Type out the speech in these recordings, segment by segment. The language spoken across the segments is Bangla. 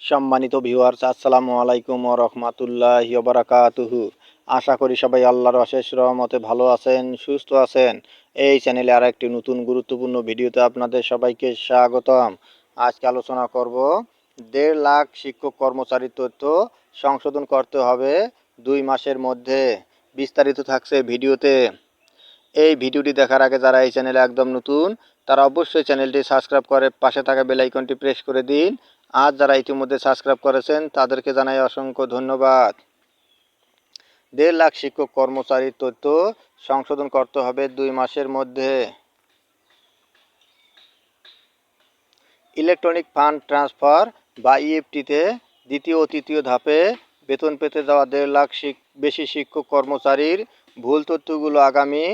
সম্মানিত ভিউয়ার্স, আসসালামু আলাইকুম ওয়া রাহমাতুল্লাহি ওয়া বারাকাতুহু। আশা করি সবাই আল্লাহর অশেষ রহমতে ভালো আছেন, সুস্থ আছেন। এই চ্যানেলে আরেকটি নতুন গুরুত্বপূর্ণ ভিডিওতে আপনাদের সবাইকে স্বাগতম। আজকে আলোচনা করব 1.5 লাখ শিক্ষক কর্মচারীর তথ্য সংশোধন করতে হবে 2 মাসের মধ্যে। বিস্তারিত থাকছে ভিডিওতে। এই ভিডিওটি দেখার আগে যারা এই চ্যানেলে একদম নতুন তারা অবশ্যই চ্যানেলটি সাবস্ক্রাইব করে পাশে থাকা বেল আইকনটি প্রেস করে দিন। আর যারা ইতিমধ্যে সাবস্ক্রাইব করেছেন তাদেরকে জানাই অসংখ্য ধন্যবাদ। 1.5 লাখ শিক্ষক কর্মচারীর তথ্য সংশোধন করতে হবে 2 মাসের মধ্যে। ইলেকট্রনিক ফান্ড ট্রান্সফার বা ইএফটিতে দ্বিতীয় ও তৃতীয় ধাপে বেতন পেতে যাওয়া 1.5 লাখ বেশি শিক্ষক কর্মচারীর ভুল তথ্যগুলো আগামী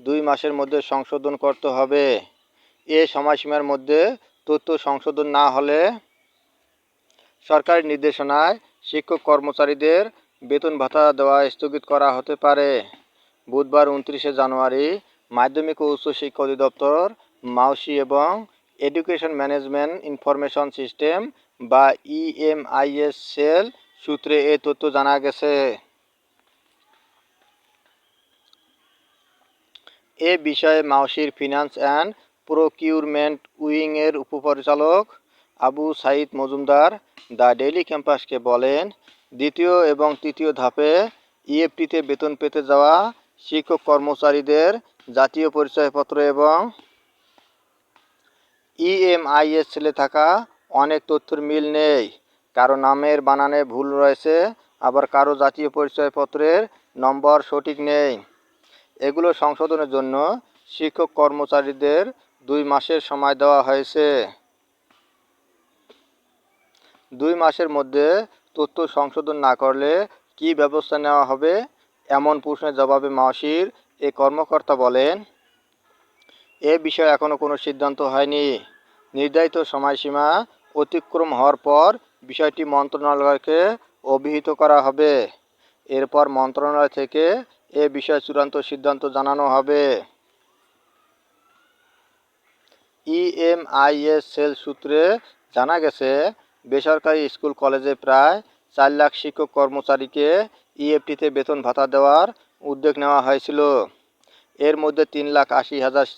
2 মাসের মধ্যে সংশোধন করতে হবে। এ সময়সীমার মধ্যে তথ্য সংশোধন না হলে সরকারি নির্দেশনায় শিক্ষক কর্মচারীদের বেতন ভাতা দেওয়া স্থগিত করা হতে পারে। বুধবার 29 জানুয়ারি মাধ্যমিক ও উচ্চ শিক্ষা অধিদপ্তর, মাউসি এবং এডুকেশন ম্যানেজমেন্ট ইনফরমেশন সিস্টেম বা ইএমআইএস সেল সূত্রে এ তথ্য জানা গেছে। এ বিষয়ে মাউসির ফিনান্স অ্যান্ড প্রকিউরমেন্ট উইংয়ের উপপরিচালক আবু সাইদ মজুমদার দ্য ডেইলি ক্যাম্পাসকে বলেন, দ্বিতীয় এবং তৃতীয় ধাপে ইএফটিতে বেতন পেতে যাওয়া শিক্ষক কর্মচারীদের জাতীয় পরিচয়পত্র এবং ইএমআইএস সেলে থাকা অনেক তথ্যের মিল নেই। কারো নামের বানানে ভুল রয়েছে, আবার কারো জাতীয় পরিচয়পত্রের নম্বর সঠিক নেই। এগুলো সংশোধনের জন্য শিক্ষক কর্মচারীদের 2 মাসের সময় দেওয়া হয়েছে। 2 মাসের মধ্যে তথ্য সংশোধন না করলে কী ব্যবস্থা নেওয়া হবে, এমন প্রশ্নের জবাবে মাউসির এ কর্মকর্তা বলেন, এ বিষয়ে এখনও কোনো সিদ্ধান্ত হয়নি। নির্ধারিত সময়সীমা অতিক্রম হওয়ার পর বিষয়টি মন্ত্রণালয়কে অভিহিত করা হবে। এরপর মন্ত্রণালয় থেকে এ বিষয়ে চূড়ান্ত সিদ্ধান্ত জানানো হবে। ইএমআইএস সেল সূত্রে জানা গেছে, বেসরকারি স্কুল কলেজে প্রায় 4 লাখ শিক্ষক কর্মচারীকে ইএফটিতে বেতন ভাতা দেওয়ার উদ্যোগ নেওয়া হয়েছিল। এর মধ্যে 3,80,000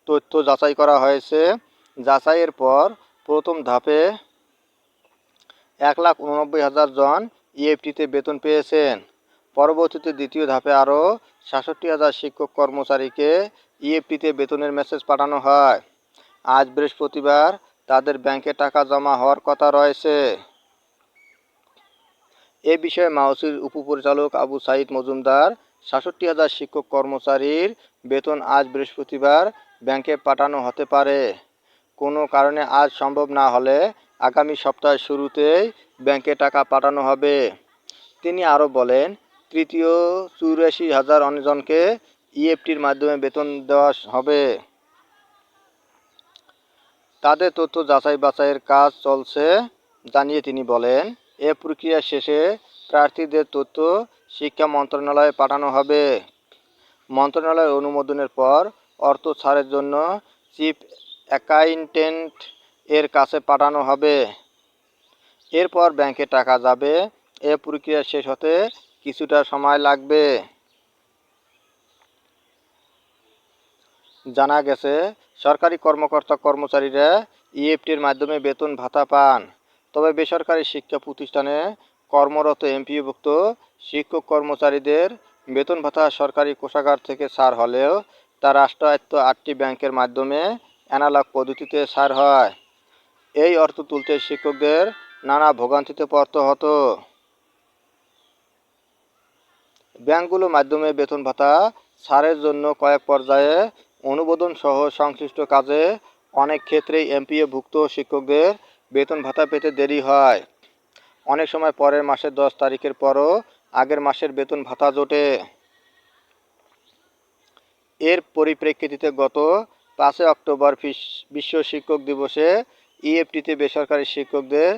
তথ্য যাচাই করা হয়েছে। যাচাইয়ের পর প্রথম ধাপে 1,89,000 জন ইএফটিতে বেতন পেয়েছেন। পরবর্তীতে দ্বিতীয় ধাপে আরও 67,000 শিক্ষক কর্মচারীকে ইএফটিতে বেতনের মেসেজ পাঠানো হয়। আজ বৃহস্পতিবার তাদের ব্যাংকে টাকা জমা হওয়ার কথা রয়েছে। এ বিষয়ে মাউসির উপপরিচালক আবু সাইদ মজুমদার 67,000 শিক্ষক কর্মচারীর বেতন আজ বৃহস্পতিবার ব্যাংকে পাঠানো হতে পারে। কোনো কারণে আজ সম্ভব না হলে আগামী সপ্তাহের শুরুতেই ব্যাংকে টাকা পাঠানো হবে। তিনি আরও বলেন, তৃতীয় 84,000 জনকে ইএফটির মাধ্যমে বেতন দেওয়া হবে। তাদের তথ্য যাচাই বাছাইয়ের কাজ চলছে জানিয়ে তিনি বলেন, এ প্রক্রিয়া শেষে প্রার্থীদের তথ্য শিক্ষা মন্ত্রণালয়ে পাঠানো হবে। মন্ত্রণালয়ের অনুমোদনের পর অর্থ ছাড়ের জন্য চিফ অ্যাকাউন্ট্যান্ট এর কাছে পাঠানো হবে। এরপর ব্যাংকে টাকা যাবে। এ প্রক্রিয়া শেষ হতে কিছুটা সময় লাগবে। জানা গেছে, সরকারি কর্মকর্তা-কর্মচারীরা ইএফটির মাধ্যমে বেতন ভাতা পান। তবে বেসরকারি শিক্ষা প্রতিষ্ঠানে কর্মরত এমপিওভুক্ত শিক্ষক কর্মচারীদের বেতন ভাতা সরকারি কোষাগার থেকে ছাড় হলেও তা রাষ্ট্রায়ত্ত 8টি ব্যাংকের মাধ্যমে অ্যানালগ পদ্ধতিতে ছাড় হয়। এই অর্থ তুলতে শিক্ষকদের নানা ভোগান্তিতে পড়তে হতো। ব্যাংকগুলোর মাধ্যমে বেতন ভাতা ছাড়ের জন্য কয়েক পর্যায়ে অনুমোদন সহ সংশ্লিষ্ট কাজে অনেক ক্ষেত্রেই এমপিওভুক্ত শিক্ষকদের বেতন ভাতা পেতে দেরি হয়। অনেক সময় পরের মাসের 10 তারিখের পরও আগের মাসের বেতন ভাতা জোটে। এর পরিপ্রেক্ষিতে গত 5 অক্টোবর বিশ্ব শিক্ষক দিবসে ইএফটিতে বেসরকারি শিক্ষকদের